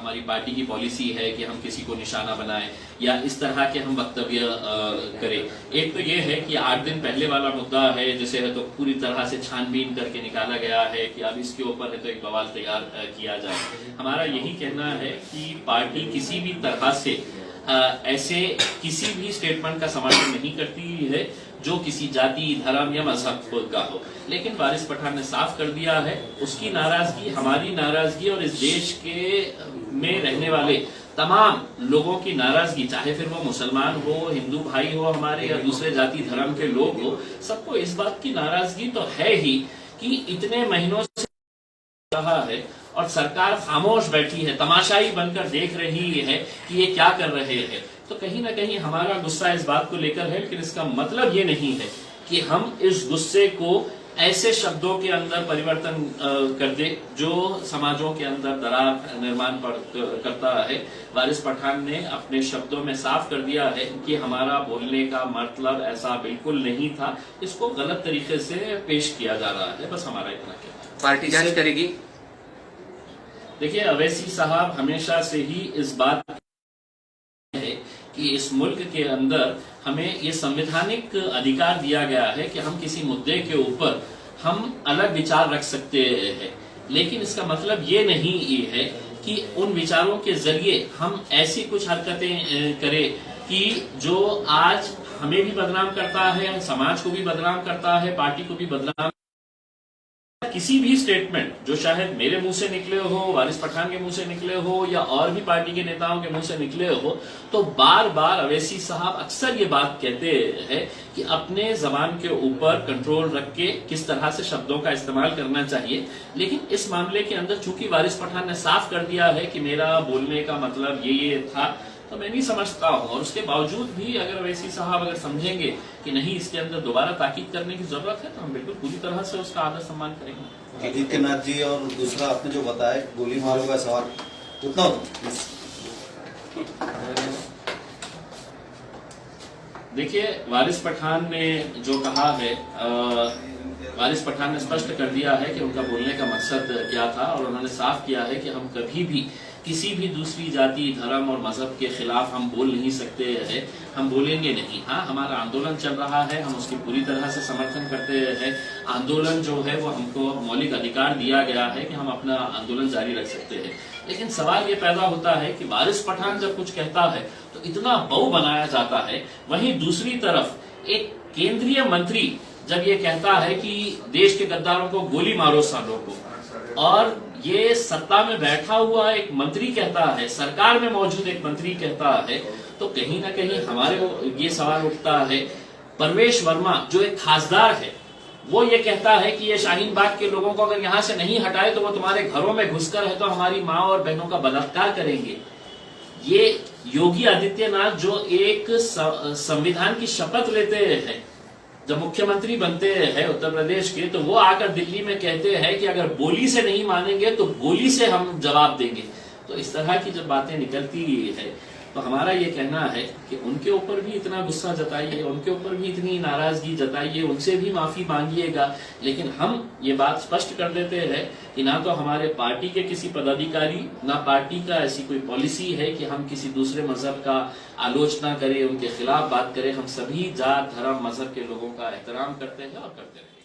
हमारी पार्टी की पॉलिसी है कि हम किसी को निशाना बनाएं या इस तरह के हम वक्तव्य करें। एक तो ये है कि 8 दिन पहले वाला मुद्दा है जिसे है तो पूरी तरह से छानबीन करके निकाला गया है कि अब इसके ऊपर है तो एक बवाल तैयार किया जाए। हमारा यही कहना है कि पार्टी किसी भी तरह से ऐसे किसी भी स्टेटमेंट का समर्थन नहीं करती है जो किसी जाति, धर्म या मजहब का हो। लेकिन वारिस पठान ने साफ कर दिया है उसकी नाराजगी हमारी नाराजगी और इस देश के में रहने वाले तमाम लोगों की नाराजगी, चाहे फिर वो मुसलमान हो, हिंदू भाई हो हमारे या दूसरे जाति धर्म के लोग हो, सबको इस बात की नाराजगी तो है ही कि इतने महीनों से रहा है और सरकार खामोश बैठी है, तमाशाई बनकर देख रही है कि ये क्या कर रहे हैं। तो कहीं ना कहीं हमारा गुस्सा इस बात को लेकर है, लेकिन इसका मतलब ये नहीं है कि हम इस गुस्से को ऐसे शब्दों के अंदर परिवर्तन कर दे जो समाजों के अंदर दरार निर्माण करता है। वारिस पठान ने अपने शब्दों में साफ कर दिया है कि हमारा बोलने का मतलब ऐसा बिल्कुल नहीं था, इसको गलत तरीके से पेश किया जा रहा है। बस हमारा इतना कहना है। पार्टी जांच करेगी। देखिए, अवैसी साहब हमेशा से ही इस बात है कि इस मुल्क के अंदर हमें ये संवैधानिक अधिकार दिया गया है कि हम किसी मुद्दे के ऊपर हम अलग विचार रख सकते हैं, लेकिन इसका मतलब ये नहीं है कि उन विचारों के जरिए हम ऐसी कुछ हरकतें करें कि जो आज हमें भी बदनाम करता है, समाज को भी बदनाम करता है, पार्टी को भी बदनाम। किसी भी स्टेटमेंट जो शायद मेरे मुंह से निकले हो, वारिस पठान के मुंह से निकले हो या और भी पार्टी के नेताओं के मुंह से निकले हो, तो बार बार अवैसी साहब अक्सर ये बात कहते हैं कि अपने जबान के ऊपर कंट्रोल रख के किस तरह से शब्दों का इस्तेमाल करना चाहिए। लेकिन इस मामले के अंदर चूंकि वारिस पठान ने साफ कर दिया है कि मेरा बोलने का मतलब ये था, तो मैं नहीं समझता हूं। और उसके बावजूद भी अगर अवैसी साहब अगर समझेंगे कि नहीं इसके अंदर दोबारा ताकीद करने की जरूरत है, तो हम बिल्कुल पूरी तरह से उसका आदर सम्मान करेंगे। आदित्यनाथ जी, और दूसरा आपने जो बताया गोली मारो का सवाल, उतना देखिए, वारिस पठान ने जो कहा है, वारिस पठान ने स्पष्ट कर दिया है कि उनका बोलने का मकसद क्या था और उन्होंने साफ किया है कि हम कभी भी किसी भी दूसरी जाति, धर्म और मजहब के खिलाफ हम बोल नहीं सकते हैं, हम बोलेंगे नहीं। हाँ, हमारा आंदोलन चल रहा है, हम उसकी पूरी तरह से समर्थन करते हैं। आंदोलन जो है वो हमको मौलिक अधिकार दिया गया है कि हम अपना आंदोलन जारी रख सकते हैं। लेकिन सवाल ये पैदा होता है कि वारिस पठान जब कुछ कहता है तो इतना बहू बनाया जाता है, वहीं दूसरी तरफ एक केंद्रीय मंत्री जब ये कहता है कि देश के गद्दारों को गोली मारो सालों को, और ये सत्ता में बैठा हुआ एक मंत्री कहता है, सरकार में मौजूद एक मंत्री कहता है, तो कहीं ना कहीं हमारे ये सवाल उठता है। परवेश वर्मा जो एक खासदार है, वो ये कहता है कि ये शाहीन बाग के लोगों को अगर यहाँ से नहीं हटाए तो वो तुम्हारे घरों में घुसकर है तो हमारी माँ और बहनों का बलात्कार करेंगे। ये योगी आदित्यनाथ जो एक संविधान की शपथ लेते हैं, जब मुख्यमंत्री बनते हैं उत्तर प्रदेश के, तो वो आकर दिल्ली में कहते हैं कि अगर बोली से नहीं मानेंगे तो गोली से हम जवाब देंगे। तो इस तरह की जब बातें निकलती है तो हमारा ये कहना है कि उनके ऊपर भी इतना गुस्सा जताइए, उनके ऊपर भी इतनी नाराजगी जताइए, उनसे भी माफी मांगिएगा। लेकिन हम ये बात स्पष्ट कर देते हैं कि ना तो हमारे पार्टी के किसी पदाधिकारी, ना पार्टी का ऐसी कोई पॉलिसी है कि हम किसी दूसरे मजहब का आलोचना करें, उनके खिलाफ बात करें। हम सभी जात, धर्म, मजहब के लोगों का एहतराम करते हैं और करते रहेंगे।